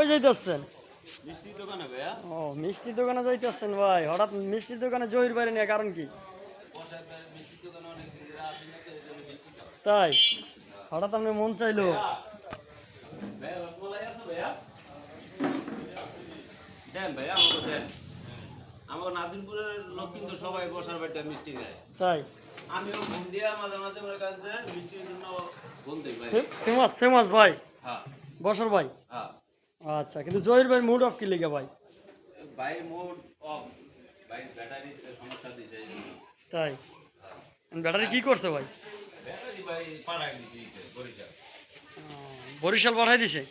কই যাইতেছেন? মিষ্টির দোকানে ভাইয়া। ও মিষ্টির দোকানে যাইতেছেন ভাই, হঠাৎ মিষ্টির দোকানে জহির বাইরে নিয়ে কারণ কি? মিষ্টির দোকানে অনেক দিন ধরে আসি না তো এই জন্য মিষ্টি খাওয়া। তাই হঠাৎ আপনি মন চাইলো? ভাইয়া রসমালাই আছে ভাইয়া? দেন ভাইয়া আমাকে দেন। আমার নাজিমপুরের লোক কিন্তু সবাই বসার বাড়িতে মিষ্টি খায়। তাই আমিও ফোন দিয়া মাঝে মাঝে মনে করেন যে মিষ্টির জন্য ফোন দিই ভাই। ফেমাস ফেমাস ভাই, হ্যাঁ বসার ভাই। হ্যাঁ আচ্ছা, কিন্তু জহির ভাই মুড অফ কি লেগে ভাই? ভাই মোড অফ, ভাই ব্যাটারিতে সমস্যা দিছে এই জন্য। তাই ব্যাটারি কি করছে ভাই? ব্যাটারি ভাই পাড়াই দিছি বরিশাল। বরিশাল পাঠাই দিছে?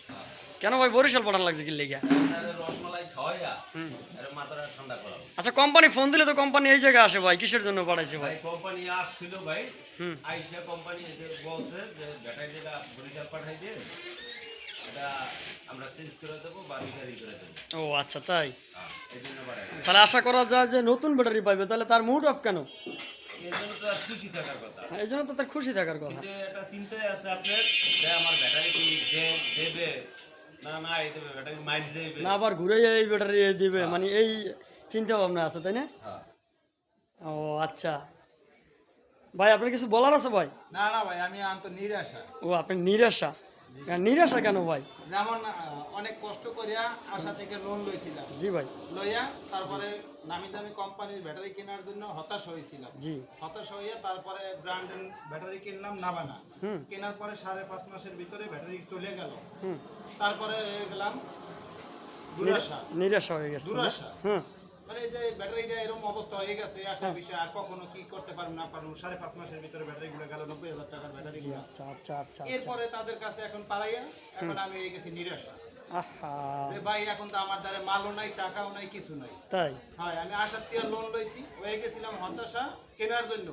কেন ভাই বরিশাল পাঠান লাগছে কি লেগে? রসমালাই খাওয়াইয়া আরে মাথাটা ঠান্ডা করা। আচ্ছা, কোম্পানি ফোন দিলে তো কোম্পানি এই জায়গায় আসে ভাই, কিসের জন্য পাঠাইছে ভাই? ভাই কোম্পানি আসছিল ভাই, হুম। আইসা কোম্পানি বলছে যে ব্যাটারিটা বরিশাল পাঠাই দিয়ে এটা আমরা চেঞ্জ করে দেবো বা রিপেয়ারিং করে দেবো। ও আচ্ছা, তাই এই জন্য পাঠাই। তাহলে আশা করা যায় যে নতুন ব্যাটারি পাইবে, তাহলে তার মুড অফ কেন? এই জন্য তো আর খুশি থাকার কথা। এই জন্য তো তার খুশি থাকার কথা। কিন্তু একটা চিন্তায় আছে আপনার যে আমার ব্যাটারি কি দেবে না না এই দেবে ব্যাটারি মাইট দেবে না আবার ঘুরে এই ব্যাটারি দিবে, মানে এই চিন্তা ভাবনা আছে, তাই না? হ্যাঁ। ও আচ্ছা ভাই, আপনার কিছু বলার আছে ভাই? না না ভাই, আমি আন্ত নিরাশা। ও আপনি নিরাশা? নিরাশা কেন ভাই? যেমন অনেক কষ্ট করিয়া আশা থেকে লোন লইছিলাম, জি ভাই। লইয়া তারপরে নামি দামি কোম্পানির ব্যাটারি কেনার জন্য হতাশ হয়েছিলাম। জি। হতাশ হইয়া তারপরে ব্র্যান্ডের ব্যাটারি কিনলাম নাবানা। হুম। কেনার পরে 5.5 মাসের ভিতরে ব্যাটারি চলে গেল। হুম। তারপরে হয়ে গেলাম দুরাশা। নিরাশা হয়ে গেছে না? দুরাশা। হুম। মানে এই যে ব্যাটারিটা এরকম অবস্থা হয়ে গেছে, আসার বিষয় আর কখনো কি করতে পারবো না পারবো। 5.5 মাসের ভিতরে ব্যাটারি গুলো গেল, 90,000 টাকার ব্যাটারি জি, গুলো। আচ্ছা আচ্ছা আচ্ছা আচ্ছা। এরপরে তাদের কাছে এখন পাড়াইয়া এখন আমি হয়ে গেছি নিরাশা। আহা, যে ভাই এখন তো আমার দ্বারা মালও নাই, টাকাও নাই, কিছু নাই। তাই হ্যাঁ, আমি আশার তিয়ার লোন লইছি, হয়ে গেছিলাম হতাশা কেনার জন্য।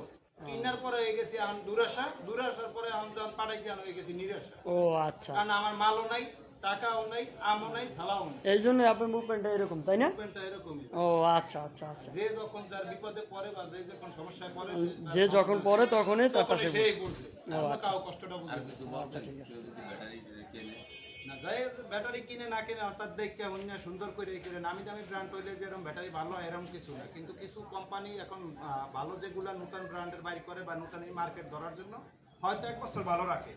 কেনার পরে হয়ে গেছি এখন দুরাশা, দুরাশার পরে আমি তখন পাঠাইছি এখন হয়ে গেছি নিরাশা। ও আচ্ছা, কারণ আমার মালও নাই, টাকাও নাই, আমও নাই, ছালাও নাই। এই জন্য আপনার মুভমেন্টটা এরকম, তাই না? মুভমেন্টটা এরকমই। ও আচ্ছা আচ্ছা আচ্ছা। যে যখন যার বিপদে পড়ে বা যে যখন সমস্যায় পড়ে যে যখন পড়ে তখনই তার পাশে সেই বুঝবে। আমরা আচ্ছা। কাউ কষ্টটা আর বুঝবে। কিছু আচ্ছা, বলবেন ঠিক আছে। কেউ যদি ব্যাটারি কেনে? না যাই ব্যাটারি কিনে না কিনে অর্থাৎ দেখে অন্য সুন্দর করে করে নামি দামি ব্র্যান্ড হইলে যেরকম ব্যাটারি ভালো হয় এরকম কিছু না, কিন্তু কিছু কোম্পানি এখন ভালো যেগুলা নতুন ব্র্যান্ডের বাইর করে বা নতুন এই মার্কেট ধরার জন্য হয়তো 1 বছর ভালো রাখে,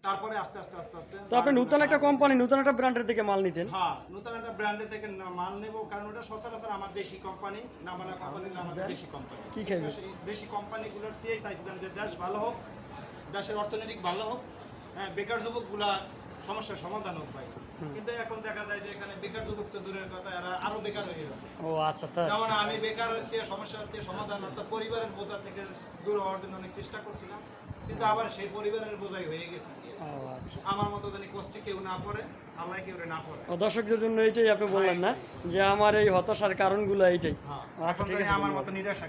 তারপরে আস্তে আস্তে আস্তে আস্তে তো আপনি নতুন একটা কোম্পানি, নতুন একটা ব্র্যান্ডের থেকে মাল নিতেন? হ্যাঁ, নতুন একটা ব্র্যান্ডের থেকে মাল নেব, কারণ ওটা সচরাচর আমার দেশি কোম্পানি, নামানা কোম্পানি না, আমাদের দেশি কোম্পানি। কি খাইবে? দেশি কোম্পানিগুলোর দিয়েই চাইছিলাম যে দেশ ভালো হোক, দেশের অর্থনৈতিক ভালো হোক, হ্যাঁ, বেকার যুবকগুলা সমস্যার সমাধান হোক ভাই। কিন্তু এখন দেখা যায় যে এখানে বেকার যুবক তো দূরের কথা, এরা আরো বেকার হয়ে যাবে। ও আচ্ছা, তাই যেমন আমি বেকার সমস্যার সমাধান অর্থাৎ পরিবারের বোঝা থেকে দূর হওয়ার জন্য অনেক চেষ্টা করছিলাম, কিন্তু আবার সেই পরিবারের বোঝাই হয়ে গেছি। ও আচ্ছা। আমার মতো জানি কষ্টে কেউ না পড়ে, আল্লাহ কেউ না পড়ে। ও দর্শকদের জন্য এইটাই আপনি বললেন না যে আমার এই হতাশার কারণগুলো এইটাই? হ্যাঁ, আচ্ছা, এখন ঠিক জানি আছে। আমার মতো নিরাশা